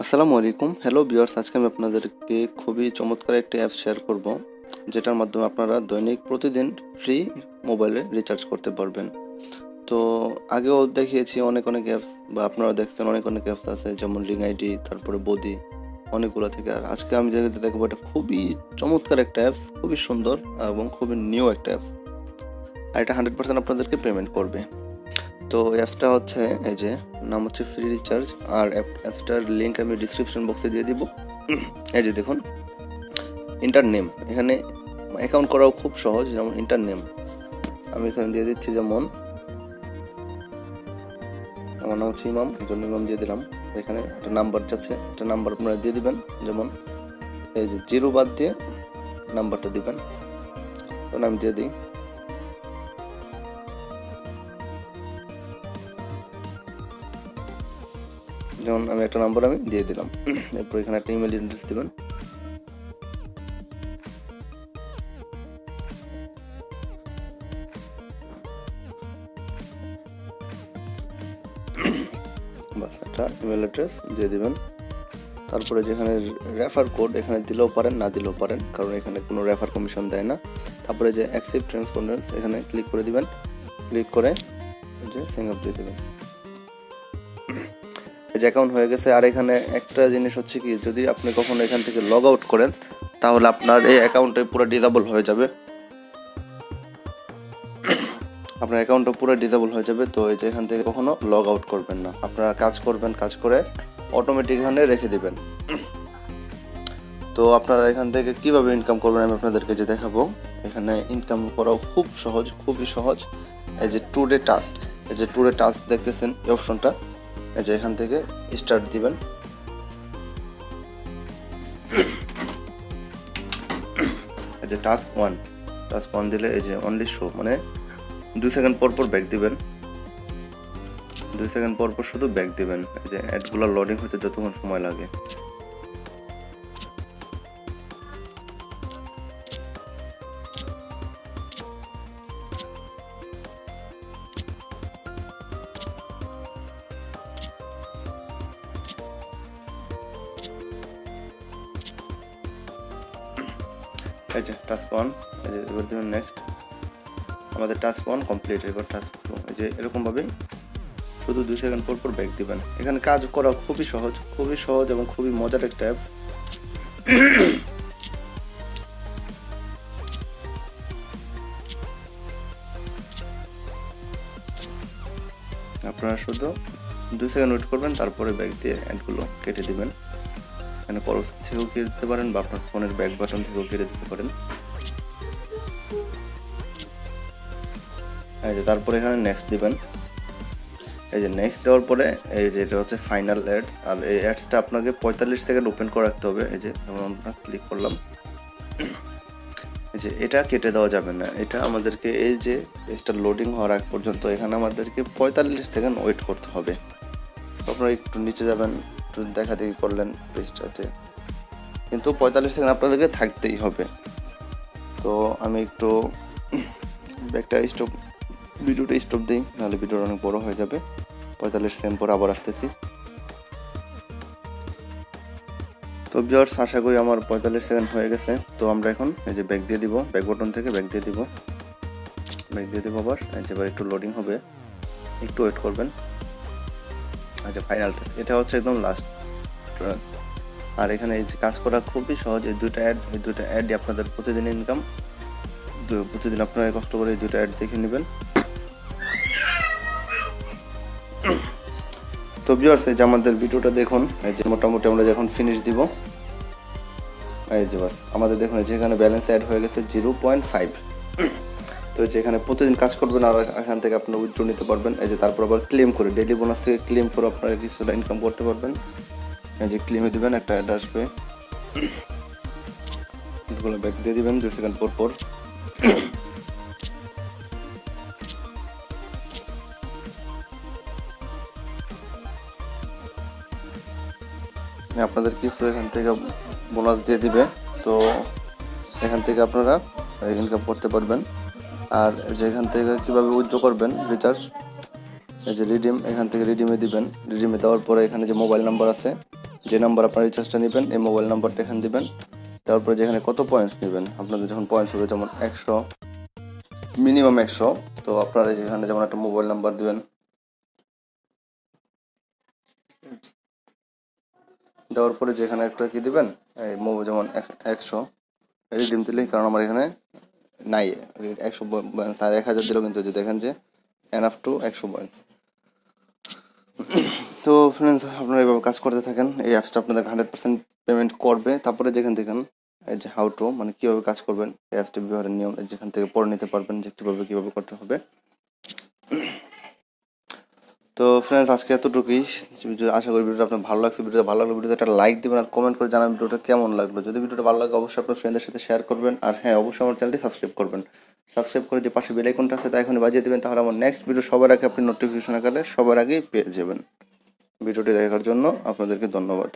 আসসালামু আলাইকুম। Hello viewers, আজকে আমি আপনাদেরকে খুবই চমৎকার একটা অ্যাপ শেয়ার করব, যেটার মাধ্যমে আপনারা দৈনিক প্রতিদিন ফ্রি মোবাইলে রিচার্জ করতে পারবেন। তো আগেও দেখিয়েছি অনেক অ্যাপস, বা আপনারা দেখছেন অনেক অ্যাপস আছে, যেমন রিং আইডি, তারপরে বডি, অনেকগুলো থেকে। আর আজকে আমি যেটা দেখবো, এটা খুবই চমৎকার একটা অ্যাপস, খুবই সুন্দর এবং খুবই নিউ একটা অ্যাপস। আর এটা 100% আপনাদেরকে পেমেন্ট করবে। তো অ্যাপসটা হচ্ছে, এই যে নাম হচ্ছে ফ্রি রিচার্জ। আর অ্যাপসটার লিঙ্ক আমি ডিসক্রিপশন বক্সে দিয়ে দিব। এই যে দেখুন, ইন্টার নেম, এখানে অ্যাকাউন্ট করাও খুব সহজ। যেমন ইন্টার নেম আমি এখানে দিয়ে দিচ্ছি, যেমন আমার নাম হচ্ছে ইমাম, এই জন্য ইমাম দিয়ে দিলাম। এখানে একটা নাম্বার চাচ্ছে, একটা নাম্বার আপনারা দিয়ে দিবেন। যেমন এই যে 0 বাদ দিয়ে নাম্বারটা দিবেন, তখন আমি দিয়ে দিই। যেমন আমি একটা নাম্বার আমি দিয়ে দিলাম। এরপর এখানে একটা ইমেল অ্যাড্রেস দিবেন। বাস, একটা ইমেল অ্যাড্রেস দিয়ে দিবেন। তারপরে যেখানে রেফার কোড, এখানে দিলেও পারেন, না দিলেও পারেন, কারণ এখানে কোনো রেফার কমিশন দেয় না। তারপরে যে অ্যাকসেপ্ট ট্রান্সপন্ডেন্স, এখানে ক্লিক করে দিবেন। ক্লিক করে যে সাইন আপ দিয়ে দেবেন। এই যে অ্যাকাউন্ট হয়ে গেছে। আর এখানে একটা জিনিস হচ্ছে কি, যদি আপনি কখনো এখান থেকে লগ আউট করেন, তাহলে আপনার এই অ্যাকাউন্টে পুরো ডিসেবল হয়ে যাবে। আপনার অ্যাকাউন্টটা পুরো ডিসেবল হয়ে যাবে। তো এই যে এখান থেকে কখনো লগ আউট করবেন না। আপনারা কাজ করবেন, কাজ করে অটোমেটিক এখানে রেখে দিবেন। তো আপনারা এখান থেকে কিভাবে ইনকাম করবেন আমি আপনাদেরকে যে দেখাবো। এখানে ইনকাম করাও খুব সহজ, খুবই সহজ। এই যে টুডে টাস্ক, এই যে টুডে টাস্ক দেখতেছেন এই অপশনটা, এই যে এখান থেকে স্টার্ট দিবেন। এই যে টাস্ক ওয়ান দিলে এই যে অনলি শো, মানে 2 সেকেন্ড পর পর ব্যাক দিবেন। 2 সেকেন্ড পর পর শুধু ব্যাক দিবেন। এই যে অ্যাডগুলো লোডিং হতে যতক্ষণ সময় লাগে। এই যে টাস্ক ওয়ান, এই যে এবার দেবেন নেক্সট। আমাদের টাস্ক ওয়ান কমপ্লিট, এবার টাস্ক টু। এই যে এরকমভাবেই শুধু 2 সেকেন্ড পর পর ব্যাক দিবেন। এখানে কাজ করা খুবই সহজ এবং খুবই মজার একটা অ্যাপ। আপনারা শুধু 2 সেকেন্ড ওয়েট করবেন, তারপরে ব্যাক দিয়ে অ্যাডগুলো কেটে দিবেন। এখানে কল থেকেও কেটে দিতে পারেন, বা আপনার ফোনের ব্যাক বাটন থেকেও কেটে দিতে পারেন। এই যে তারপরে এখানে নেক্সট দিবেন। এই যে নেক্সট দেওয়ার পরে এই যে এটা হচ্ছে ফাইনাল অ্যাডস। আর এই অ্যাডসটা আপনাকে 45 সেকেন্ড ওপেন করে রাখতে হবে। এই যে যেমন আমরা ক্লিক করলাম, এই যে এটা কেটে দেওয়া যাবে না। এটা আমাদেরকে এই যে পেজটা লোডিং হওয়ার আগ পর্যন্ত এখানে আমাদেরকে 45 সেকেন্ড ওয়েট করতে হবে। আপনারা একটু নিচে যাবেন, একটু দেখা দেখি করলেন পেজটাতে, কিন্তু 45 সেকেন্ড আপনাদেরকে থাকতেই হবে। তো আমি একটু একটা ভিডিওটা স্টপ দিই, নাহলে ভিডিওটা অনেক বড় হয়ে যাবে। 45 সেকেন্ড পর আবার আসতেছি। তো ভিউয়ার্স, আশা করি আমার 45 সেকেন্ড হয়ে গেছে। তো আমরা এখন এই যে ব্যাক দিয়ে দিব, ব্যাক বাটন থেকে ব্যাক দিয়ে দিব আবার। এই যে এবার একটু লোডিং হবে, একটু ওয়েট করবেন। আচ্ছা, ফাইনাল টেস্ট, এটা হচ্ছে একদম লাস্ট। আর এখানে এই যে কাজ করা খুবই সহজ। এই দুইটা অ্যাডই আপনাদের প্রতিদিন ইনকাম। প্রতিদিন আপনারা কষ্ট করে এই দুইটা অ্যাড দেখে নেবেন। তো ভিউয়ার্স, এই যে আমাদের ভিডিওটা দেখুন। এই যে মোটামুটি আমরা যখন ফিনিশ দিব, এই যে বাস আমাদের দেখুন, এই যে এখানে ব্যালেন্স অ্যাড হয়ে গেছে 0.5। তো এই যে এখানে প্রতিদিন কাজ করবেন, আর এখান থেকে আপনারা উইথড্র নিতে পারবেন। এই যে তারপর আবার ক্লেম করে, ডেইলি বোনাস থেকে ক্লেম করে আপনারা কিছুটা ইনকাম করতে পারবেন। এই যে ক্লেমে দিবেন, একটা অ্যাড আসবে, এগুলো ব্যাক দিয়ে দিবেন 2 সেকেন্ড পর পর। আপনাদের কিছু এখান থেকে বোনাস দিয়ে দিবে। তো এখান থেকে আপনারা ইনকাম করতে পারবেন। আর যেখান থেকে কীভাবে উইথড্র করবেন রিচার্জ, এই যে রিডিম, এখান থেকে রিডিমে দিবেন। রিডিমে দেওয়ার পরে এখানে যে মোবাইল নাম্বার আছে, যে নাম্বার আপনার রিচার্জটা নেবেন এই মোবাইল নাম্বারটা এখানে দিবেন। তারপরে যেখানে কত পয়েন্টস নেবেন, আপনাদের যখন পয়েন্টস হবে যেমন 100, মিনিমাম 100, তো আপনারা এখানে যেমন একটা মোবাইল নাম্বার দিবেন। দেওয়ার পরে যেখানে একটা কি দিবেন, এই মোবাইল যেমন 100 রিডিম দিলেই, কারণ আমার এখানে নাই 100 পয়েন্টস, আর 1000 দিলেও কিন্তু যে দেখেন যে এনাফ টু 100 পয়েন্টস। তো ফ্রেন্ডস, আপনারা এভাবে কাজ করতে থাকেন, এই অ্যাপসটা আপনাদের 100% পেমেন্ট করবে। তারপরে যেখান থেকে এই যে হাউ টু মানে কীভাবে কাজ করবেন, এই অ্যাপসটি ব্যবহারের নিয়ম যেখান থেকে পড়ে নিতে পারবেন যে কীভাবে করতে হবে। তো ফ্রেন্ডস, আজকে এতটুকুই। আশা করি ভিডিওটা আপনার ভালো লাগছে। ভিডিওটা ভালো লাগলে ভিডিওতে একটা লাইক দেবেন আর কমেন্ট করে জানাবেন ভিডিওটা কেমন লাগলো। যদি ভিডিওটা ভালো লাগে অবশ্যই আপনার ফ্রেন্ডদের সাথে শেয়ার করবেন, আর হ্যাঁ অবশ্যই আমার চ্যানেলটি সাবস্ক্রাইব করবেন। সাবস্ক্রাইব করে যে পাশে বেল আইকনটা আছে তা এখনই বাজিয়ে দেবেন, তাহলে আমার নেক্সট ভিডিও সবার আগে আপনি নোটিফিকেশন আকারে সবার আগেই পেয়ে যাবেন। ভিডিওটি দেখার জন্য আপনাদেরকে ধন্যবাদ।